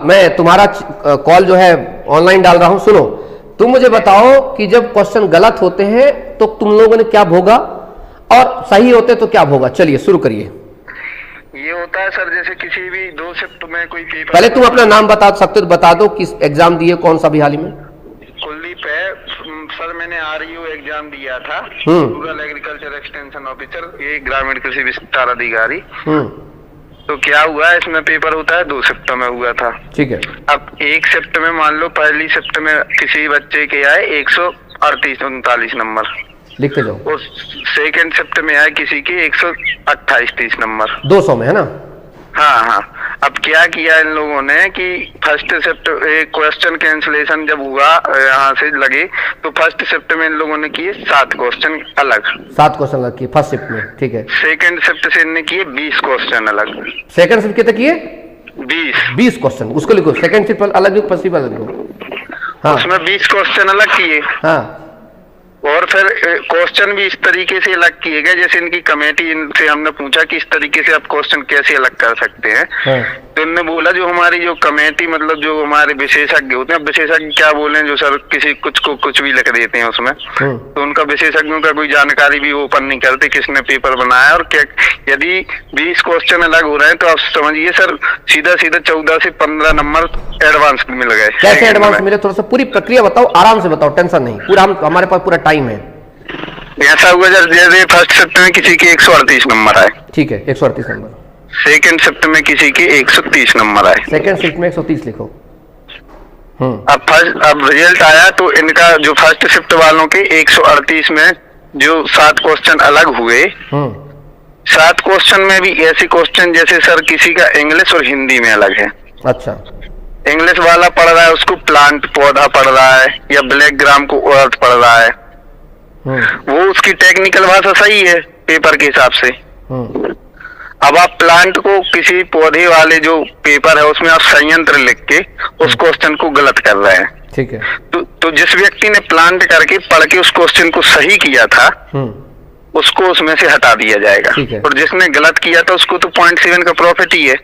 मैं तुम्हारा कॉल जो है ऑनलाइन डाल रहा हूं। सुनो, तुम मुझे बताओ कि जब क्वेश्चन गलत होते हैं तो तुम लोगों ने क्या भोगा और सही होते तो क्या भोगा। चलिए शुरू करिए। ये होता है सर, जैसे किसी भी 2 शिफ्ट में कोई पेपर। पहले तुम अपना नाम बता सकते हो तो बता दो, किस एग्जाम दिए, कौन सा भी हाल ही में। कुलदीप है सर, मैंने RU एग्जाम दिया था, रूरल एग्रीकल्चर एक्सटेंशन ऑफिसर, ये ग्रामीण कृषि विस्तार अधिकारी। तो क्या हुआ, इसमें पेपर होता है 2 शिफ्टों में हुआ था। ठीक है। अब 1 शिफ्ट में मान लो, पहली शिफ्ट में किसी बच्चे के आए 138-39 नंबर, लिखते जाओ। और सेकंड शिफ्ट में आए किसी के 128-30 नंबर, 200 में, है ना। हाँ। अब क्या किया इन लोगों ने कि फर्स्ट शिफ्ट क्वेश्चन कैंसिलेशन जब हुआ यहाँ से लगे, तो फर्स्ट शिफ्ट में इन लोगों ने किए 7 क्वेश्चन अलग। 7 क्वेश्चन अलग किए फर्स्ट शिफ्ट में, ठीक है। सेकंड शिफ्ट से इनने किए 20 क्वेश्चन अलग। सेकंड शिफ्ट कितने किए? 20 क्वेश्चन। उसको लिखो, सेकंड शिफ्ट अलग लिखो, फर्स्ट शिफ्ट अलग लिखो। हाँ। उसमें 20 क्वेश्चन अलग किए। हाँ। और फिर क्वेश्चन भी इस तरीके से अलग किए गए, जैसे इनकी कमेटी, इनसे हमने पूछा कि इस तरीके से आप क्वेश्चन कैसे अलग कर सकते हैं। हाँ। तो इनने बोला जो हमारी जो कमेटी, मतलब जो हमारे विशेषज्ञ होते हैं, विशेषज्ञ क्या बोले, जो सर किसी कुछ को कुछ भी लिख देते हैं उसमें, तो उनका विशेषज्ञों का कोई जानकारी भी ओपन नहीं करते, किसने पेपर बनाया और क्या। यदि 20 क्वेश्चन अलग हो रहे हैं तो आप समझिए सर, सीधा 14 से 15 नंबर एडवांस मिल गए। कैसे एडवांस मिले? थोड़ा सा पूरी प्रक्रिया बताओ, आराम से बताओ, टेंशन नहीं, पूरा हमारे पास पूरा टाइम है। ऐसा हुआ जैसे फर्स्ट शिफ्ट में किसी के 138 नंबर आए। ठीक है, 138 नंबर। सेकंड शिफ्ट में किसी के 130 नंबर आए। सेकंड शिफ्ट में 130 लिखो। अब रिजल्ट आया तो इनका जो फर्स्ट शिफ्ट वालों के 138 में जो 7 क्वेश्चन अलग हुए, 7 क्वेश्चन में भी ऐसे क्वेश्चन जैसे सर किसी का इंग्लिश और हिंदी में अलग है। अच्छा। इंग्लिश वाला पढ़ रहा है उसको प्लांट पौधा पढ़ रहा है, या ब्लैक ग्राम को अर्थ पढ़ रहा है। वो उसकी टेक्निकल भाषा सही है पेपर के हिसाब से। अब आप प्लांट को, किसी पौधे वाले जो पेपर है उसमें आप संयंत्र लिख के उस क्वेश्चन को गलत कर रहे हैं। ठीक है। तो जिस व्यक्ति ने प्लांट करके पढ़ के उस क्वेश्चन को सही किया था, उसको उसमें से हटा दिया जाएगा, और जिसने गलत किया था उसको तो 0.7 का प्रॉफिट ही है।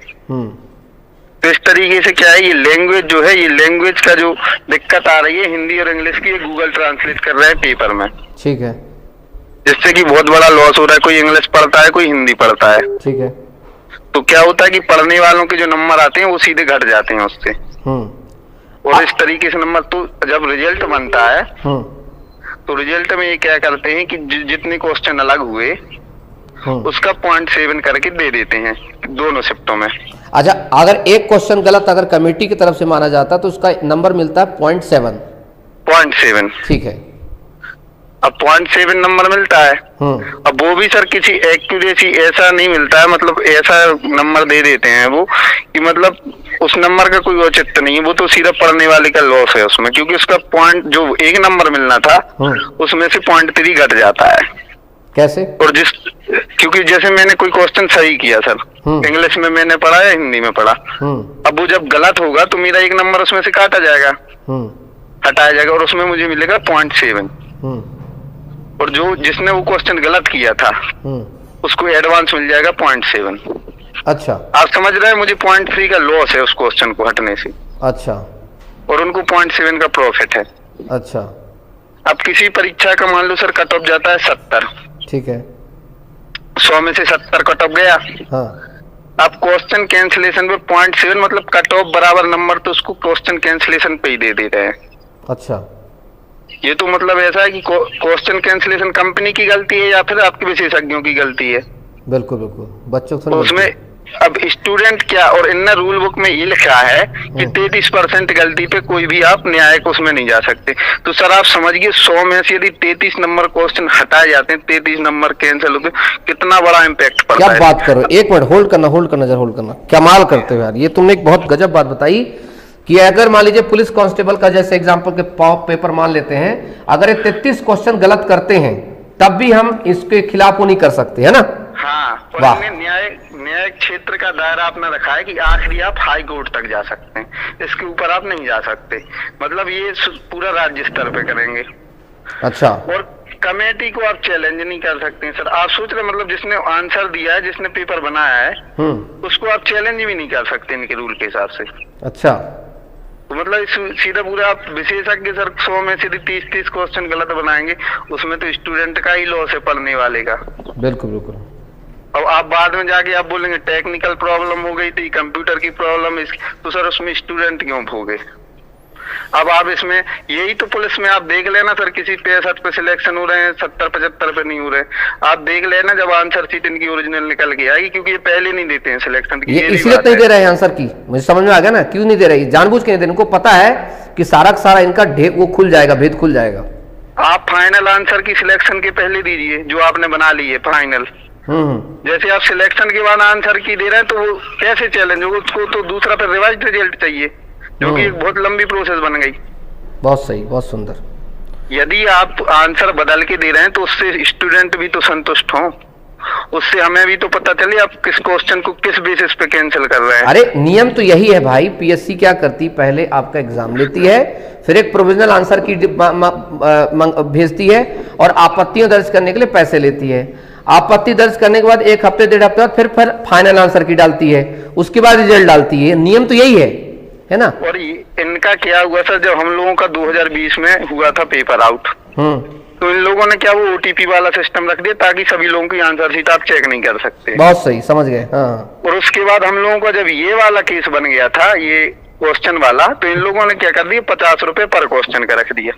तो इस तरीके से क्या है, ये लैंग्वेज जो है, ये लैंग्वेज का जो दिक्कत आ रही है हिंदी और इंग्लिश की, ये गूगल ट्रांसलेट कर रहा है पेपर में। ठीक है। जिससे कि बहुत बड़ा लॉस हो रहा है, कोई इंग्लिश पढ़ता है, कोई हिंदी पढ़ता है। ठीक है। तो क्या होता है कि पढ़ने वालों के जो नंबर आते हैं वो सीधे घट जाते हैं उससे। और इस तरीके से नंबर, तो जब रिजल्ट बनता है तो रिजल्ट में ये क्या करते हैं कि जितने क्वेश्चन अलग हुए उसका 0.7 करके दे देते हैं दोनों शिफ्टों में। अच्छा, अगर एक क्वेश्चन गलत अगर कमेटी की तरफ से माना जाता है तो उसका नंबर मिलता है 0.7। ठीक है। अब 0.7 नंबर मिलता है। अब वो भी सर किसी एक्यूरेसी ऐसा नहीं मिलता है, मतलब ऐसा नंबर दे देते हैं वो कि मतलब उस नंबर का कोई औचित्य नहीं है, वो तो सीधा पढ़ने वाले का लॉस है उसमें, क्योंकि उसका पॉइंट जो 1 नंबर मिलना था उसमें से 0.3 घट जाता है। कैसे? और क्योंकि जैसे मैंने कोई क्वेश्चन सही किया सर, इंग्लिश में मैंने पढ़ा या हिंदी में पढ़ा, अब वो जब गलत होगा तो मेरा 1 नंबर उसमें से काटा जाएगा, हटाया जाएगा, और उसमें मुझे मिलेगा 0.7। और जिसने वो क्वेश्चन गलत किया था उसको एडवांस मिल जाएगा 0.7। अच्छा। आप समझ रहे हैं, मुझे 0.3 का लॉस है उस क्वेश्चन को हटने से। अच्छा। और उनको 0.7 का प्रॉफिट है। अच्छा। अब किसी परीक्षा का मान लो सर कट ऑफ जाता है 70। ठीक है। 100 में से 70 कट ऑफ गया। हाँ। अब क्वेश्चन कैंसिलेशन पे 0.7, मतलब कट ऑफ बराबर नंबर, तो उसको क्वेश्चन कैंसिलेशन पे ही दे देते हैं। अच्छा। ये तो मतलब ऐसा है कि क्वेश्चन कैंसिलेशन कंपनी की गलती है या फिर आपके विशेषज्ञों की गलती है। बिल्कुल बिल्कुल, बच्चों को उसमें अब स्टूडेंट क्या, और इनने रूल बुक में ये लिखा है कि 33% गलती पे कोई भी आप न्यायिक उसमें नहीं जा सकते। तो सर आप समझिए 100 में से यदि 33 नंबर क्वेश्चन हटाए जाते हैं, 33 नंबर कैंसिल होते, कितना बड़ा इम्पैक्ट पड़ता है। क्या बात करो, 1 मिनट होल्ड करना, होल्ड करना, कमाल करते हो यार। ये तुमने एक बहुत गजब बात बताई कि अगर मान लीजिए पुलिस कांस्टेबल का जैसे एग्जाम्पल के पेपर मान लेते हैं, अगर ये 33 क्वेश्चन गलत करते हैं तब भी हम इसके खिलाफ वो नहीं कर सकते, है ना। हाँ, और न्याय क्षेत्र का दायरा आपने रखा है कि आखिरी आप हाई कोर्ट तक जा सकते हैं, इसके ऊपर आप नहीं जा सकते। मतलब ये पूरा राज्य स्तर पे करेंगे। अच्छा। कमेटी को आप चैलेंज नहीं कर सकते हैं सर। आप सोच रहे मतलब जिसने आंसर दिया है, जिसने पेपर बनाया है, उसको आप चैलेंज भी नहीं कर सकते इनके रूल के हिसाब से। अच्छा, तो मतलब सीधा पूरा आप विशेषज्ञ सर 100 में से 30 क्वेश्चन गलत बनाएंगे, उसमें तो स्टूडेंट का ही लॉस है पढ़ने वाले का। बिल्कुल बिल्कुल। अब आप बाद में जाके आप बोलेंगे टेक्निकल प्रॉब्लम हो गई थी, कंप्यूटर की प्रॉब्लम, तो सर उसमें स्टूडेंट क्यों भोगे। अब आप इसमें यही तो पुलिस में आप देख लेना सर, किसी 65 पे सिलेक्शन हो रहे हैं, 70-75 पे नहीं हो रहे। आप देख लेना जब आंसर शीट इनकी ओरिजिनल निकल के आएगी, क्योंकि ये पहले नहीं देते हैं सिलेक्शन की। ये इसलिए नहीं दे रहे हैं आंसर की, मुझे समझ में आ गया ना क्यों नहीं दे रही, जानबूझ के नहीं दे रहे। इनको पता है कि सारा का सारा इनका वो खुल जाएगा, भेद खुल जाएगा। आप फाइनल आंसर की सिलेक्शन के पहले दीजिए जो आपने बना ली है फाइनल। जैसे आप सिलेक्शन के बाद आंसर की दे रहे हैं, तो वो कैसे चैलेंज होगा, उसको तो दूसरा फिर रिवाइज रिजल्ट चाहिए, जो कि एक बहुत लंबी प्रोसेस बन गई। बहुत सही, बहुत सुंदर। यदि आप आंसर बदल के दे रहे हैं तो उससे स्टूडेंट भी तो संतुष्ट हों, उससे हमें भी तो पता चले आप किस क्वेश्चन को किस बेसिस पे कैंसिल कर रहे हैं। अरे नियम तो यही है भाई, पीएससी क्या करती, पहले आपका एग्जाम लेती है, फिर एक प्रोविजनल आंसर की भेजती है और आपत्तियां दर्ज करने के लिए पैसे लेती है। आपत्ति दर्ज करने के बाद 1 हफ्ते 1.5 हफ्ते बाद फिर फाइनल आंसर की डालती है, उसके बाद रिजल्ट डालती है। नियम तो यही है ना। और इनका क्या हुआ सर, जब हम लोगों का 2020 में हुआ था पेपर आउट, तो इन लोगों ने क्या वो ओटीपी वाला सिस्टम रख दिया ताकि सभी लोगों की आंसर शीट आप चेक नहीं कर सकते। बहुत सही, समझ गए। हाँ। और उसके बाद हम लोगों का जब ये वाला केस बन गया था, ये क्वेश्चन वाला, तो इन लोगों ने क्या कर दिया, 50 रुपए पर क्वेश्चन का रख दिया,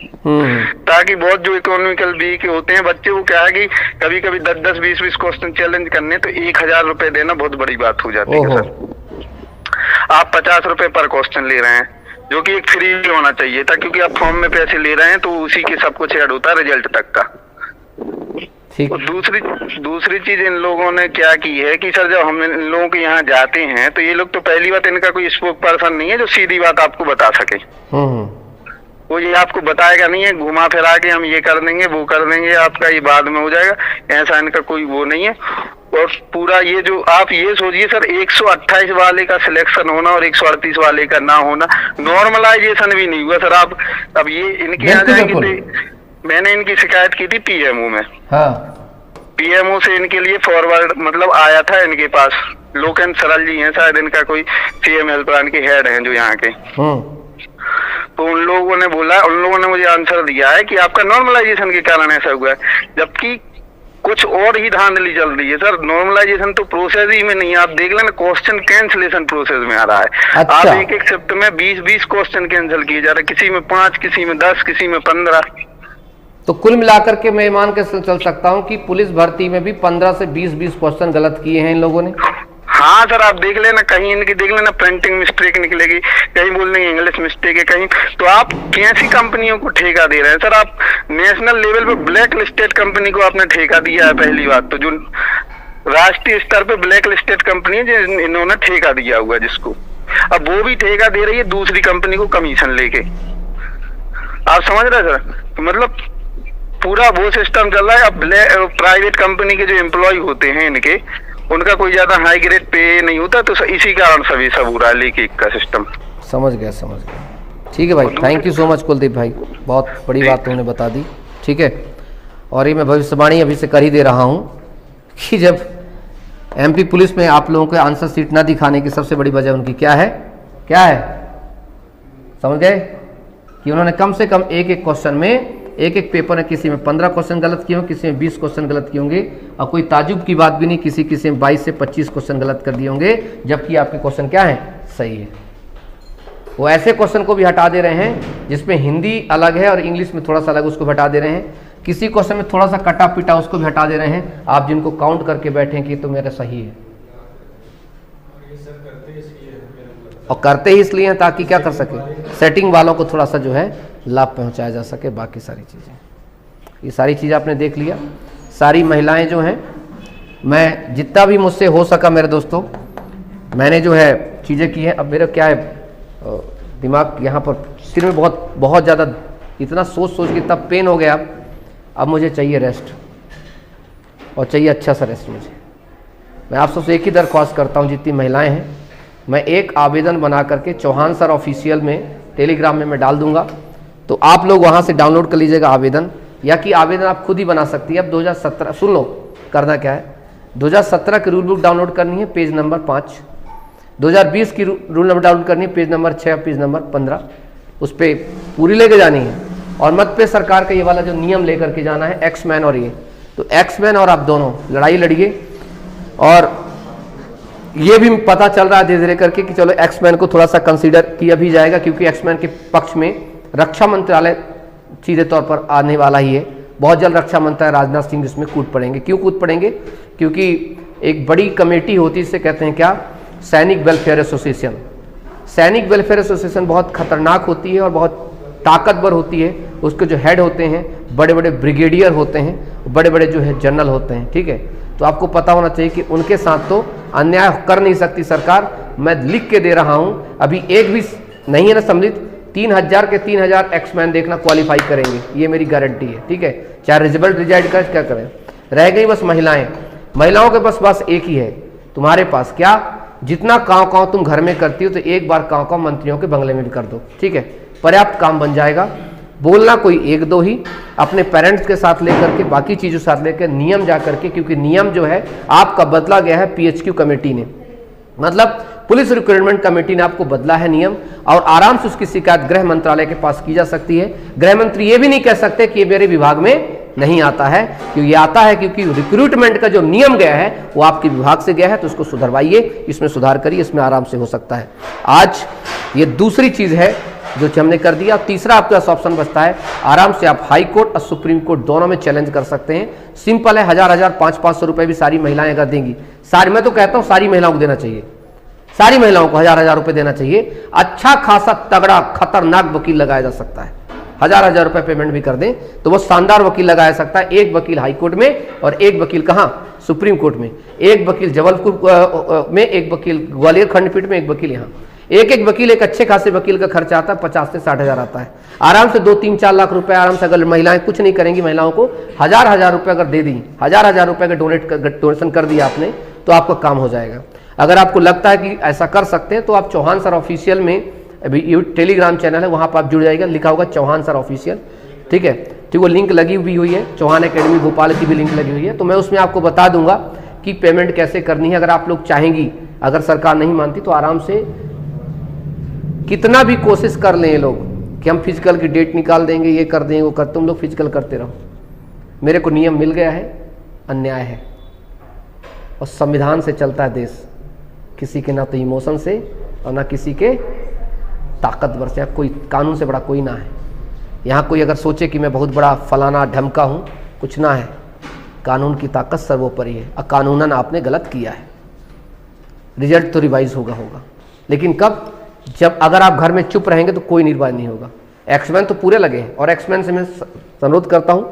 ताकि बहुत जो इकोनॉमिकल वीक होते हैं बच्चे, वो क्या है कि कभी कभी 10-10, 20-20 क्वेश्चन चैलेंज करने, तो 1000 रुपए देना बहुत बड़ी बात हो जाती है सर। आप 50 रुपए पर क्वेश्चन ले रहे हैं, जो कि एक फ्री होना चाहिए था, क्योंकि आप फॉर्म में पैसे ले रहे हैं तो उसी के सब कुछ ऐड होता है रिजल्ट तक का। और दूसरी चीज इन लोगों ने क्या की है कि सर जब हम इन लोगों के यहाँ जाते हैं तो ये लोग तो पहली बात इनका कोई स्पोक पर्सन नहीं है जो सीधी बात आपको बता सके। वो ये आपको बताएगा नहीं है, घुमा फिरा के हम ये कर देंगे वो कर देंगे, आपका ये बाद में हो जाएगा, ऐसा इनका कोई वो नहीं है। और पूरा ये जो आप ये सोचिए सर, 128 वाले का सिलेक्शन होना और 138 वाले का ना होना, नॉर्मलाइजेशन भी नहीं हुआ सर। आप अब ये इनके यहाँ जाएंगे, मैंने इनकी शिकायत की थी पीएमओ में। हाँ। पीएमओ से इनके लिए फॉरवर्ड मतलब आया था इनके पास, लोकेन सरल जी हैं शायद, इनका कोई सीएम हेल्पलाइन के हेड हैं जो यहाँ के। तो उन लोगों ने बोला, उन लोगों ने मुझे आंसर दिया है कि आपका नॉर्मलाइजेशन के कारण ऐसा हुआ है, जबकि कुछ और ही धांधली चल रही है सर। नॉर्मलाइजेशन तो प्रोसेस ही में नहीं है, आप देख लेना क्वेश्चन कैंसिलेशन प्रोसेस में आ रहा है। अच्छा। आप एक शिफ्ट में 20-20 क्वेश्चन कैंसिल किए जा रहे, किसी में 5, किसी में 10, किसी में 15। तो कुल मिलाकर के मैं मान के चल सकता हूँ कि पुलिस भर्ती में भी 15 से 20 क्वेश्चन गलत किए हैं इन लोगों ने। हाँ सर, आप देख लेना, कहीं इनकी देख लेना प्रिंटिंग मिस्टेक निकलेगी, कहीं बोल देंगे इंग्लिश मिस्टेक है, कहीं। तो आप कैसी कंपनियों को ठेका दे रहे हैं सर? आप नेशनल लेवल पे ब्लैक लिस्टेड कंपनी को आपने ठेका दिया है। पहली बात तो जो राष्ट्रीय स्तर पे ब्लैक लिस्टेड कंपनी है, जो इन्होंने ठेका दिया हुआ है जिसको, अब वो भी ठेका दे रही है दूसरी कंपनी को कमीशन लेके। आप समझ रहे हैं सर? तो मतलब पूरा वो सिस्टम चल रहा है। अब प्राइवेट कंपनी के जो एम्प्लॉय होते हैं इनके, उनका कोई ज्यादा हाई ग्रेड पे नहीं होता, तो इसी कारण सभी सब हो रहा है लेके का सिस्टम। समझ गया, समझ गया। ठीक है भाई, thank you so much Kuldeep भाई, बहुत बड़ी बात तुमने बता दी। ठीक है, और ये मैं भविष्यवाणी अभी से कर ही दे रहा हूँ कि जब एमपी पुलिस में आप लोगों को आंसर शीट ना दिखाने की सबसे बड़ी वजह उनकी क्या है, क्या है, समझ गए? कि उन्होंने कम से कम एक क्वेश्चन में, एक पेपर में किसी में 15 क्वेश्चन गलत किए होंगे, किसी में 20 क्वेश्चन गलत किए होंगे, और कोई ताजुब की बात भी नहीं, किसी में 22 से 25 क्वेश्चन गलत कर दिए होंगे, जबकि आपके क्वेश्चन क्या है, सही है। वो ऐसे क्वेश्चन को भी हटा दे रहे हैं जिसमें हिंदी अलग है और इंग्लिश में थोड़ा सा अलग, उसको हटा दे रहे हैं। किसी क्वेश्चन में थोड़ा सा कटा पिटा, उसको भी हटा दे रहे हैं। आप जिनको काउंट करके बैठे कि तो मेरा सही है, और करते ही इसलिए हैं ताकि क्या कर सके, सेटिंग वालों को थोड़ा सा जो है लाभ पहुंचाया जा सके। बाकी सारी चीज़ें, ये सारी चीज़ आपने देख लिया। सारी महिलाएं जो हैं, मैं जितना भी मुझसे हो सका मेरे दोस्तों, मैंने जो है चीज़ें की हैं। अब मेरा क्या है, दिमाग यहाँ पर सिर में बहुत ज़्यादा इतना सोच के इतना पेन हो गया। अब मुझे चाहिए रेस्ट, और चाहिए अच्छा सा रेस्ट मुझे। मैं आप सबसे एक ही दरख्वास्त करता हूँ, जितनी महिलाएं हैं, मैं एक आवेदन बना करके चौहान सर ऑफिशियल में टेलीग्राम में मैं डाल दूंगा, तो आप लोग वहाँ से डाउनलोड कर लीजिएगा आवेदन। या कि आवेदन आप खुद ही बना सकती है। अब 2017 सुन लो करना क्या है। 2017 की रूल बुक डाउनलोड करनी है, पेज नंबर 5। 2020 की रूल नंबर डाउनलोड करनी है, पेज नंबर 6 पेज नंबर 15। उस पर पूरी लेके जानी है और मत पे सरकार का ये वाला जो नियम लेकर के जाना है, एक्समैन और ये। तो एक्समैन और आप दोनों लड़ाई लड़िए। और ये भी पता चल रहा है धीरे धीरे करके कि चलो एक्समैन को थोड़ा सा कंसीडर किया भी जाएगा, क्योंकि एक्समैन के पक्ष में रक्षा मंत्रालय सीधे तौर पर आने वाला ही है। बहुत जल्द रक्षा मंत्रालय राजनाथ सिंह इसमें कूद पड़ेंगे। क्यों कूद पड़ेंगे? क्योंकि एक बड़ी कमेटी होती है, इसे कहते हैं क्या, सैनिक वेलफेयर एसोसिएशन। सैनिक वेलफेयर एसोसिएशन बहुत खतरनाक होती है और बहुत ताकतवर होती है। उसके जो हेड होते हैं बड़े बड़े ब्रिगेडियर होते हैं, बड़े बड़े जो है जनरल होते हैं, ठीक है। तो आपको पता होना चाहिए कि उनके साथ तो अन्याय कर नहीं सकती सरकार। मैं लिख के दे रहा हूं, अभी एक भी नहीं है ना सम्मिलित, 3000 के 3000 एक्समैन देखना क्वालिफाई करेंगे, ये मेरी गारंटी है, ठीक है। चाहे रिजल्ट रिजाइड कर क्या करें। रह गई बस महिलाएं। महिलाओं के बस एक ही है तुम्हारे पास, क्या, जितना कांव तुम घर में करती हो तो एक बार कांव मंत्रियों के बंगले में भी कर दो, ठीक है। पर्याप्त काम बन जाएगा। बोलना कोई एक दो ही, अपने पेरेंट्स के साथ लेकर के, बाकी चीज़ों के साथ लेकर, नियम जा करके, क्योंकि नियम जो है आपका बदला गया है पीएचक्यू कमेटी ने, मतलब पुलिस रिक्रूटमेंट कमेटी ने आपको बदला है नियम। और आराम से उसकी शिकायत गृह मंत्रालय के पास की जा सकती है। गृह मंत्री ये भी नहीं कह सकते कि ये मेरे विभाग में नहीं आता है, क्योंकि ये आता है, क्योंकि रिक्रूटमेंट का जो नियम गया है वो आपके विभाग से गया है। तो उसको सुधरवाइए, इसमें सुधार करिए, इसमें आराम से हो सकता है। आज ये दूसरी चीज़ है जो हमने कर दिया। तीसरा आपके पास ऑप्शन बचता है, आराम से आप हाई कोर्ट और सुप्रीम कोर्ट दोनों में चैलेंज कर सकते हैं। सिंपल है, 1000 500 रुपए भी सारी महिलाएं अगर देंगी, सारी, मैं तो कहता हूं सारी महिलाओं को देना चाहिए, सारी महिलाओं को 1000 रुपए देना चाहिए। अच्छा खासा तगड़ा खतरनाक वकील लगाया जा सकता है। 1000 रुपए पेमेंट भी कर दें तो वो शानदार वकील लगाया सकता है। एक वकील हाई कोर्ट में और एक वकील कहां, सुप्रीम कोर्ट में, एक वकील जबलपुर में, एक वकील ग्वालियर खंडपीठ में, एक वकील यहाँ। एक एक वकील, एक अच्छे खासे वकील का खर्चा आता है 50 से 60 हज़ार आता है। आराम से 2-3-4 लाख रुपए आराम से, अगर महिलाएं कुछ नहीं करेंगी, महिलाओं को 1000 रुपए अगर दे दी, 1000 रुपए का डोनेशन कर दिया आपने, तो आपका काम हो जाएगा। अगर आपको लगता है कि ऐसा कर सकते हैं तो आप चौहान सर ऑफिशियल में, अभी ये टेलीग्राम चैनल है, वहाँ पर आप जुड़ जाएगा, लिखा होगा चौहान सर ऑफिशियल, ठीक है। ठीक, वो लिंक लगी हुई है, चौहान एकेडमी भोपाल की भी लिंक लगी हुई है। तो मैं उसमें आपको बता दूंगा कि पेमेंट कैसे करनी है। अगर आप लोग चाहेंगी, अगर सरकार नहीं मानती तो आराम से कितना भी कोशिश कर लें ये लोग कि हम फिजिकल की डेट निकाल देंगे, ये कर देंगे, वो कर, तुम लोग फिजिकल करते रहो। मेरे को नियम मिल गया है, अन्याय है और संविधान से चलता है देश, किसी के ना तो इमोशन से और ना किसी के ताकतवर से। कोई कानून से बड़ा कोई ना है यहाँ। कोई अगर सोचे कि मैं बहुत बड़ा फलाना ढमका हूँ, कुछ ना है। कानून की ताकत सर्वोपरि है। अकानूनन आपने गलत किया है, रिजल्ट तो रिवाइज होगा, लेकिन कब, जब अगर आप घर में चुप रहेंगे तो कोई निर्वाह नहीं होगा। एक्समैन तो पूरे लगे हैं और एक्समैन से मैं अनुरोध करता हूं,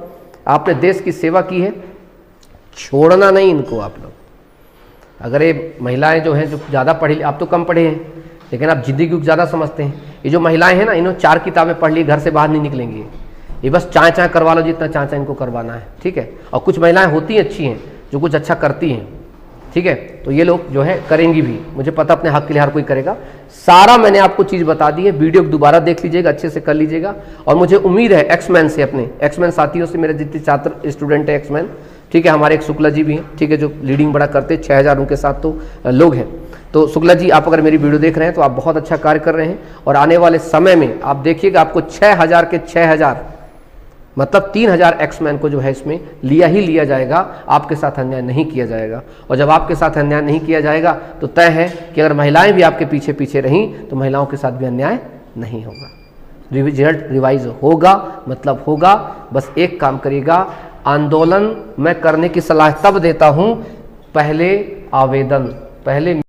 आपने देश की सेवा की है, छोड़ना नहीं इनको आप लोग। अगर ये महिलाएं जो हैं, जो ज़्यादा पढ़ी, आप तो कम पढ़े हैं लेकिन आप जिंदगी को ज़्यादा समझते हैं। ये जो महिलाएं हैं ना, इन्होंने 4 किताबें पढ़ ली, घर से बाहर नहीं निकलेंगी। ये बस चाय करवा लो, जितना चाय इनको करवाना है, ठीक है। और कुछ महिलाएं होती हैं अच्छी हैं, जो कुछ अच्छा करती हैं, ठीक है। तो ये लोग जो है करेंगी भी, मुझे पता अपने हक के लिए हर कोई करेगा। सारा मैंने आपको चीज़ बता दी है, वीडियो को दोबारा देख लीजिएगा, अच्छे से कर लीजिएगा। और मुझे उम्मीद है एक्समैन से, अपने एक्समैन साथियों से, मेरे जितने छात्र स्टूडेंट है एक्समैन, ठीक है, हमारे एक शुक्ला जी भी हैं, ठीक है, जो लीडिंग बड़ा करते हैं, 6000 उनके साथ तो लोग हैं। तो शुक्ला जी, आप अगर मेरी वीडियो देख रहे हैं तो आप बहुत अच्छा कार्य कर रहे हैं। और आने वाले समय में आप देखिएगा, आपको 6000 के 6000 मतलब 3000 एक्समैन को जो है इसमें लिया ही लिया जाएगा। आपके साथ अन्याय नहीं किया जाएगा। और जब आपके साथ अन्याय नहीं किया जाएगा तो तय है कि अगर महिलाएं भी आपके पीछे पीछे रहीं तो महिलाओं के साथ भी अन्याय नहीं होगा। रिजल्ट रिवाइज होगा, मतलब होगा। बस एक काम करिएगा, आंदोलन मैं करने की सलाह तब देता हूं, पहले आवेदन, पहले